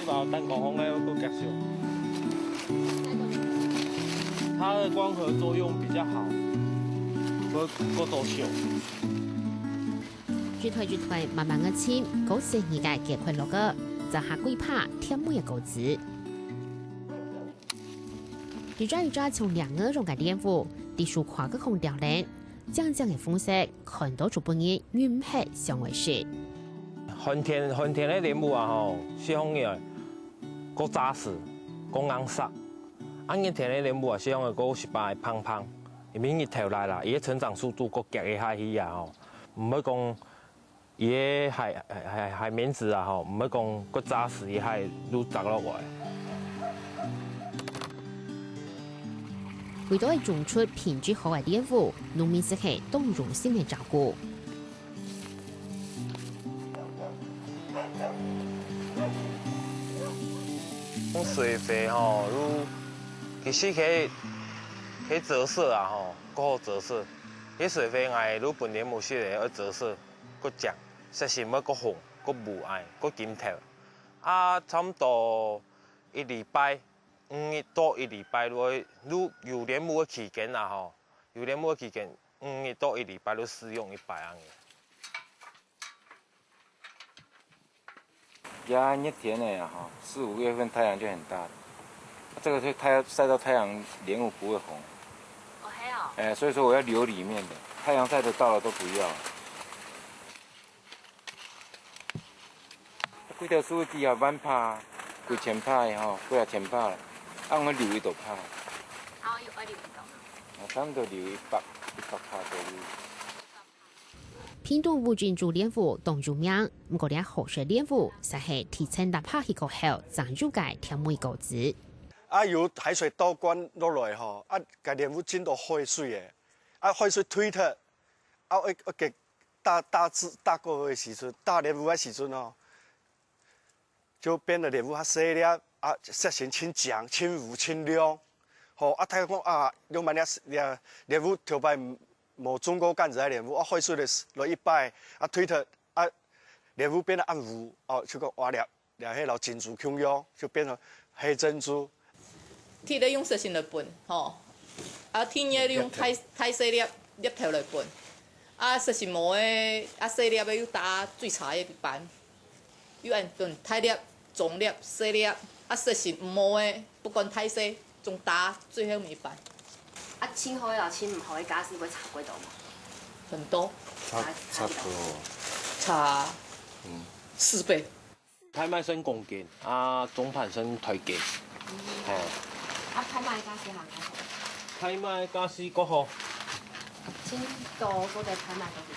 个把蛋糕烘的更加熟，它的光合作用比较好，不多熟。煮推，慢慢的煎，高时二界结块落个，就下龟扒添每个子。一抓从两个中嘅莲雾，地树跨个空调嘞，酱的风色看到就半夜晕黑上为是。寒天的莲雾啊吼，是红嘅，够扎实，够硬实。热天的莲雾啊，是红嘅够实白胖胖，因为伊头来啦，伊嘅成长速度够强嘅下去啊吼，唔会讲伊嘅海绵质啊吼，唔会讲够扎实，伊海愈砸落来。为咗种出品质好嘅莲雾，农民时刻都用心嘅照顾。水肥吼，其实可以折射啊吼，够好折射。迄水肥爱愈本莲雾色的要折射，够强，色性要够红，够无爱，够金透。啊，差不多1礼拜，5日到1礼拜，有莲雾的期间啊吼，有莲雾的期间，5日到1礼拜都使用100安嘅。压热天的呀哈，4、5月份太阳就很大了，这个是晒到太阳，莲雾不会红。哦，还有。哎，所以说我要留里面的，太阳晒得到了都不要。几条树枝啊，慢拍，几千拍的吼，几啊千拍了，按我留一朵拍。啊，要留一朵。差不多留100拍左右。屏东乌郡主莲雾冻住名，不过咧好食莲雾，实系提前打拍一个后，长入界添每个子。由海水倒灌落来吼，甲莲雾浸到海水的，海水退脱，给大个的时阵，大莲雾的时阵哦，就变得莲雾较细粒，色型清强、清糊、清亮。吼，大家讲用万莲雾头摆无种过干子的莲雾，海水落一摆，退脱，莲雾变得暗糊，就讲哇迄老珍珠孔样，就变成黑珍珠。铁咧用实心来拌，吼，天叶用太细粒头来拌，实心无诶，细粒诶又打最差诶板，又按炖太粒、中粒、细粒，实心无诶，不管太细，总打最后一板。清好又清唔好嘅家是会差几多吗？很多，差不多。差4倍。拍卖升公斤，总盘升推荐。拍卖家是行几好？拍卖家是国好。清多嗰个拍卖都几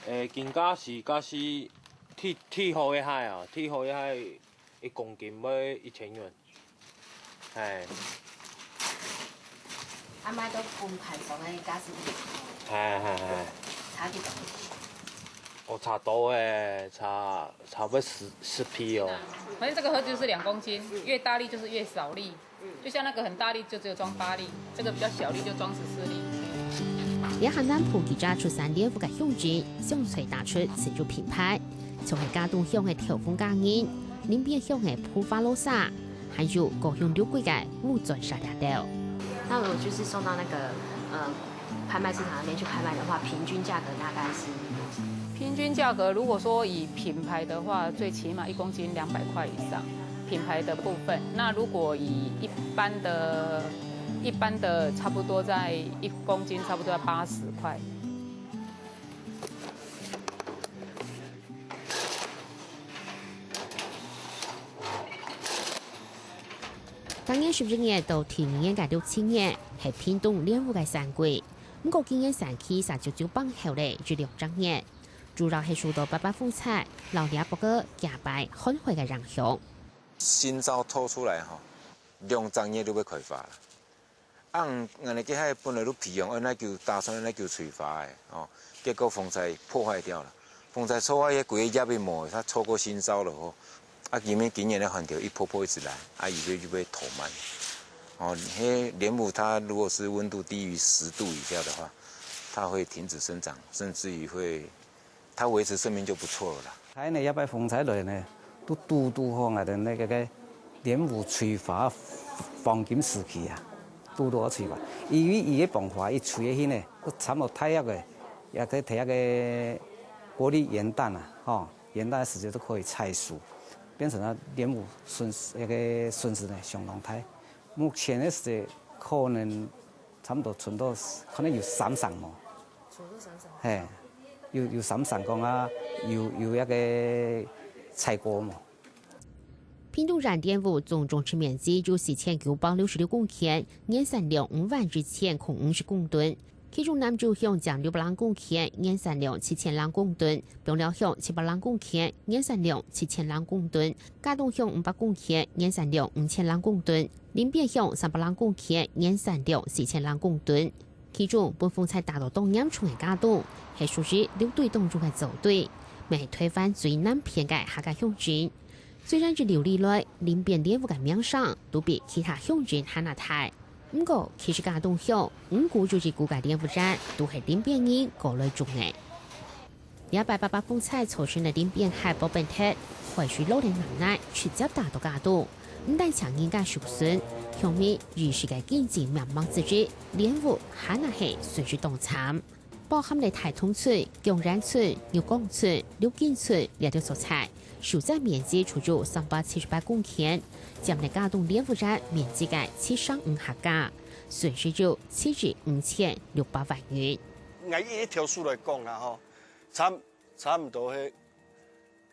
多？金家是铁好嘅海啊，铁好嘅海1公斤要1000元。买到公牌上嘅家是差几多？差多诶，差不多10批哦。反正这个盒子就是2公斤，越大粒就是越少粒。就像那个很大粒就只有装8粒，这个比较小粒就装14粒。也很难普及家出产莲雾嘅香质，想吹打出自主品牌，从系家东乡嘅调风家人，临边乡嘅普法罗萨，还有高雄六贵嘅乌转沙嗲料。那如果就是送到那个拍卖市场那边去拍卖的话，平均价格大概是？平均价格如果说以品牌的话，最起码1公斤200块以上，品牌的部分。那如果以一般的差不多在1公斤差不多要80块。当年11年到天年嘅6000年，係屏東蓮霧嘅山季。不過今年山區39磅後咧，就2張年。主要係受到八八風采、老年不過假白很壞嘅影響。新招吐出来吼，2張年都要開發啦。我哋喺本來都培養那叫打算那叫催發嘅，結果風采破壞掉了。風采破壞嘅幾個葉嘅毛，它錯過新招了吼。今年的寒流一波一直來，以後就被拖慢。莲雾它如果是温度低於10度以下的話，它會停止生長，甚至於它維持生命就不錯了啦。睇呢一擺風采來呢，都拄好我哋那个莲雾吹发黄金时期啊，拄好吹发。伊个办法，伊吹的迄呢，佮差不多太阳个，也可以摕个国立元旦啊，元旦时节都可以采收，变成了莲雾那个损失呢相当大。目前的是可能差不多存到可能有3成毛。存到3成。嘿，有3成公啊，有一个采果嘛。屏东燃电坞总种植面积就4966公顷，年产量5万至1050公吨。其中南州乡将600万公顷，年产量7000万公吨；中寮乡700万公顷，年产量7000万公吨；嘉东乡500公顷，年产量5000万公吨；林边乡300万公顷，年产量4000万公吨。其中本风菜达到东南冲的嘉东，系属于6队当中的走队，未推翻最南偏嘅客家乡镇。虽然这6年来，林边莲雾嘅名声都比其他乡镇还要大。不过，其实嘉东乡5股就是古嘅莲雾站，都系林边人过来种嘅。288风菜凑成的林边海宝本特，或许老年奶奶直接打到嘉东，唔但强人家受损，乡民如是嘅经济渺茫之际，莲雾还那系随之动产。包含嚟台通村、江然村、牛港村、六金村两条蔬菜，受灾面积除咗378公顷，占嚟嘉东莲雾站面积嘅7.5客家，损失咗7至5600万元。按一条数来讲啦，吼，差唔多係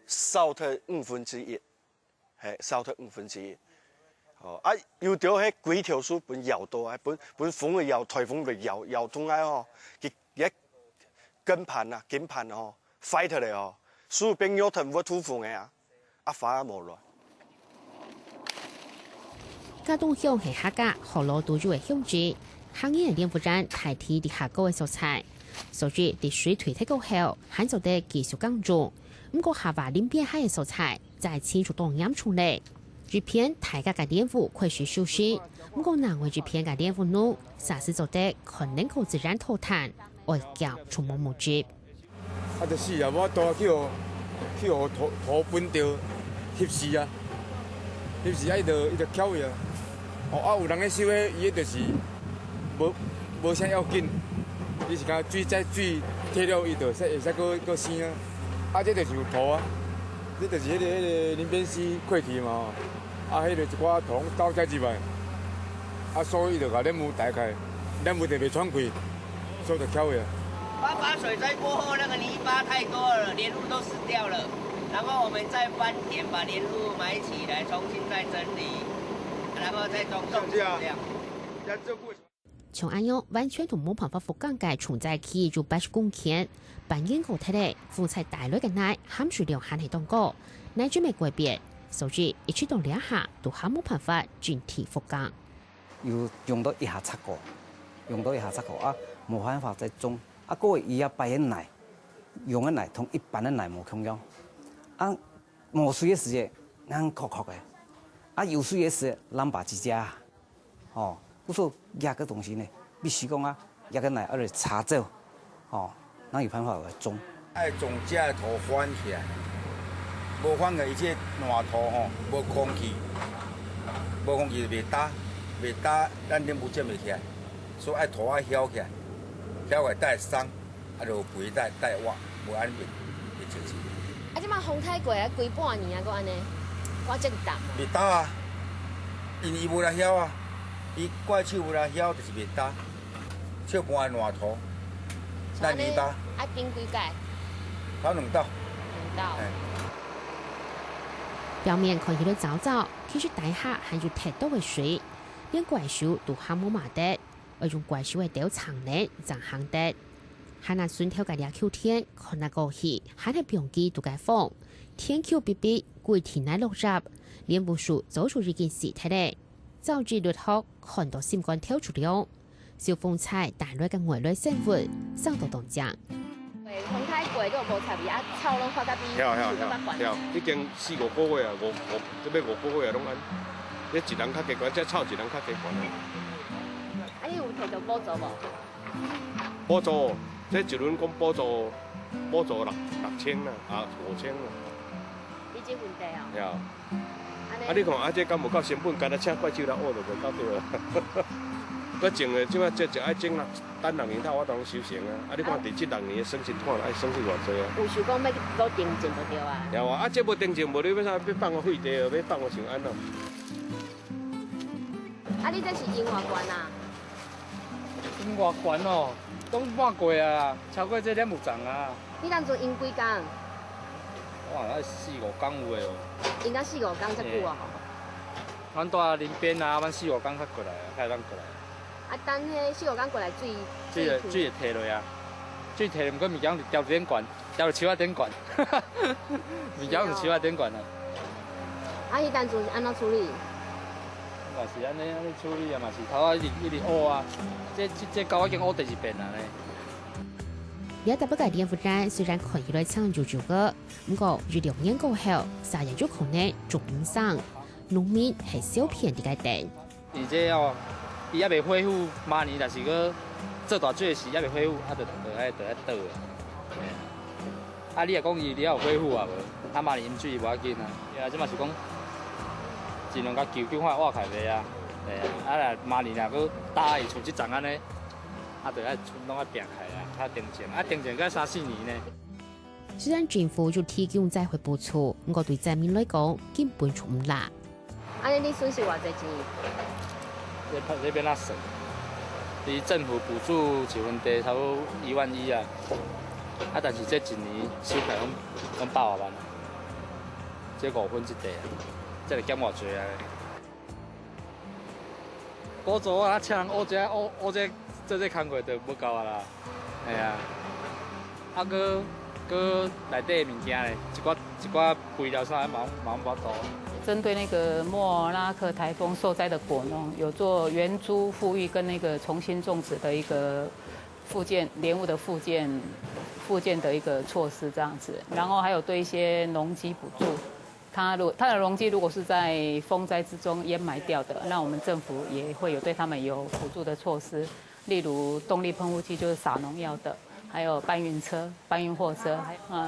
少脱1/5，係少脱1/5。哦，有條係幾條數本搖到啊，本風嘅搖，颱風嘅搖通啊，吼，一跟盤啊，緊盤哦 ，fight 嚟哦，所以變咗同我土風嘅啊，反而冇落。嘉東鄉係客家河洛多住嘅鄉鎮，行業蓮霧站代替啲客家嘅蔬菜，所以啲水退太高後，限就得繼續耕種。不過下話林邊海嘅蔬菜在清楚當飲出嚟，這片大家嘅蓮霧快速消失。不過難為這片嘅蓮霧農，啥時就得可能夠自然脫碳，外交充滿無知。啊，就是啊，我多去土本掉翕死啊，翕死啊，伊就巧去啊。哦，有人咧收咧，伊就是无啥要紧，伊是讲水摕了，伊就会使个生啊。啊，这就是有土啊，这就是迄个林边溪过去嘛。啊，迄个一寡土倒遮入来，啊，所以伊就甲莲雾打开，莲雾就袂喘气，所以就巧去啊。把水灾过后，那个泥巴太多了，莲雾都死掉了。然后我们再翻田，把莲雾埋起来，重新再整理，然后再种这样。從安樣完全同冇辦法復耕嘅重災區就80公頃，半年後睇嚟，風菜大類嘅奶含水量還係當高，奶準備改變，所以一出到2下都還冇辦法整體復耕。又用到1下7個，啊，冇辦法再種。啊，個伊要擺嘅奶，用嘅奶同一般嘅奶冇同樣。啊，冇水嘅時節，硬殼殼嘅；啊，有水嘅時，冷白幾隻。哦，我說壓個東西呢，必須講啊，壓個奶要嚟查走，哦，哪有辦法來種？愛種遮嘅土翻起來，無翻個伊這爛土吼，無空氣就袂打，咱蓮霧種袂起來，所以愛土愛曉起來。曉個帶鬆，啊，就肥帶活，無安便會清楚。啊，即馬風太過啊，規半年啊，佫安尼，我真淡。袂打啊，因伊無來曉啊，伊怪手無來曉，就是袂打。手搬爛土，爛泥巴。愛冰幾擺？跑2道。2道。表面看起來糟糟，其實底下含有太多嘅水，連怪獸都喊冇麻得。而用怪獸嘅吊長呢，就行得。喺那順條嘅2Q天，看那個戲，喺那邊機都解放，天 Q 逼逼，鬼天奶落入，蓮霧樹做出一件事睇嚟，早知律學看到心肝跳出了，小風菜帶來嘅外來生活，生到當正。風太過都無插味，啊草攏發甲比曉，已經4-5個月啊，這邊5個月啊，攏安，這一人較加懸，這草一人較加懸。啊，你有摕到補助無？補助，這一輪講補助6000啊，啊5000啊。你这问题哦。对啊。啊，你看啊，这敢无够成本，干那请怪手来学就袂到对啊。我种的即摆这爱种等6年头我当收成啊。啊，你看第这6年的省钱看爱省去偌济啊。有想讲要搞定种就对啊。有啊，啊这无定种，无你要啥要放我废地哦，要放我像安怎？啊，你这是因外悬啊？因外悬哦，都半过啊，超过这2-5层啊。你当初因几工？哇，那4-5工有诶哦。因到4-5工才久啊？阮住林边啊，阮4-5工才过来啊，才当过来。啊，等迄4-5工过来水会摕落啊，水摕，毋过物件就调顶悬，调到树仔顶悬，物件就树仔顶悬啊。啊，迄当初是安怎处理？嘛是安尼处理啊，嘛是头仔一直乌啊，这狗已经乌第2遍啦呢。也特别嘅電負債雖然可以來撐住住嘅，不過預料年過後，啥嘢都可能仲影響。農民係小片啲嘅地。而且哦，伊還未恢復，明年若是個做大水時，還未恢復，啊，就喺倒啊。啊，你若講伊了有恢復啊無？啊，明年飲水無要緊啊。啊，即嘛是講盡量甲救看挖開袂啊。啊，若明年若佫打伊像即陣安尼，啊，就愛攏愛拼開啊。他定情，啊定情該3-4年呢。雖然政府就提供再回補助，不過對災民來講根本就唔辣。安尼你損失偌濟錢？這邊那省，伊政府補助一分地差不多1.1萬啊，啊但是這一年收起來攏800萬，這5分一地啊，這個減偌濟啊？補助啊，請人學這做這工課就不夠啊啦。哎呀，啊個內底的物件嘞，一寡肥料啥忙不到。针对那个莫拉克台风受灾的果农，有做援租复育跟那个重新种植的一个复建莲雾的复建的一个措施这样子，然后还有对一些农机补助。它的农机如果是在风灾之中淹埋掉的，那我们政府也会有对他们有补助的措施。例如动力喷雾器就是撒农药的，还有搬运车、搬运货车，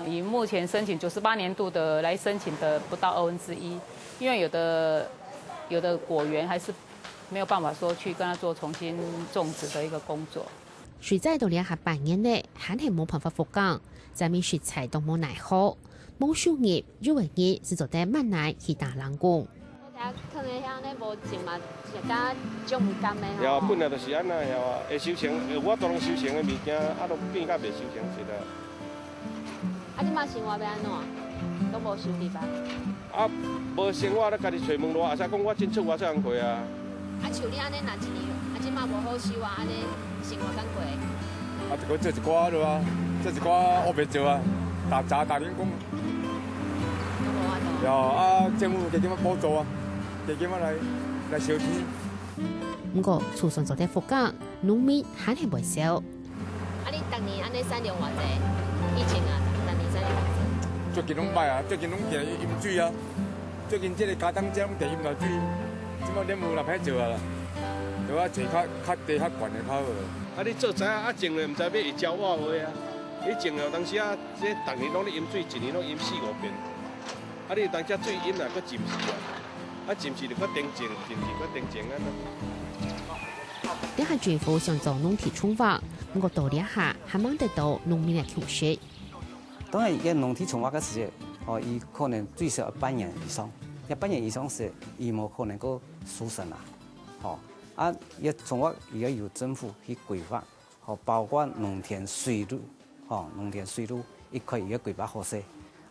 以目前申请98年度的来申请的不到1/2，因为有的果园还是没有办法说去跟他做重新种植的一个工作。水災到2下半年內，還係冇辦法復耕，在面食材都冇耐好，冇收入，因為日是做得慢耐去打人工。可能遐咧無種嘛，是甲種唔甘的吼。有本來就是安那，有啊，會收成，我當然收成的物件，啊，都變甲袂收成是啦。啊，你嘛生活要安怎？都無收入吧？啊，無生活，咧家己找門路，啊，使講我真出我才通過啊。啊，像你安尼若一年，啊，即嘛無好收啊，安尼生活敢過？啊，就講做一寡落啊，做一寡學袂做啊，打零工。有啊，政府給點樣補助啊？給點樣來收錢？不過，就算做得復耕，農民還係袂少。啊，你逐年安尼產量偌濟？以前啊，逐年產量偌濟？最近攏歹啊，最近攏定飲水啊，最近這個家當這攏定飲落水，即馬蓮霧若歹做啊啦，就要找較低較懸的較好。啊，你做知影啊，種了毋知要會招我話啊？你種了當時啊，這逐年攏咧飲水，一年攏飲4-5遍。啊！你當只水飲啦，佫浸死啊！啊，浸死就佫定靜，浸死佫定靜啊！呢下政府想做農田重劃，不過到呢下還望得到農民嘅求實。當然，嘅農田重劃嘅時候，哦，伊可能最少100年以上，100年以上時，伊冇可能個收成啦。哦，啊，一重劃伊要由政府去規劃，哦，包括農田水路，哦，農田水路一塊伊要規劃好勢。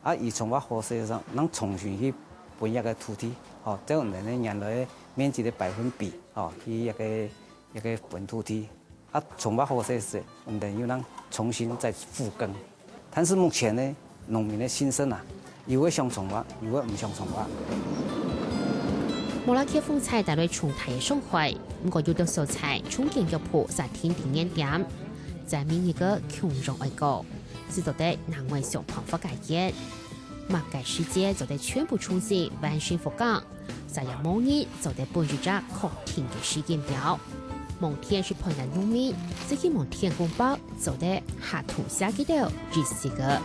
啊，伊從我河勢上，能重新去分一個土地，哦，即係人哋原來面積的比，哦，去一個分土地。啊，從我河勢時，我們又能重新再復耕。但是目前呢，農民的心聲啊，有個想從我，有個唔想從我。莫拉克風災帶來重大嘅傷害，不過有啲素材重建藥鋪在天地眼點，在面一個窮人愛國。是做得難為想辦法改變，物界世界做得全部重新完全復耕，再有某日做得本住隻確定嘅時間表。蒙天是碰人農民，自己蒙天公報做得下土下幾條日時嘅。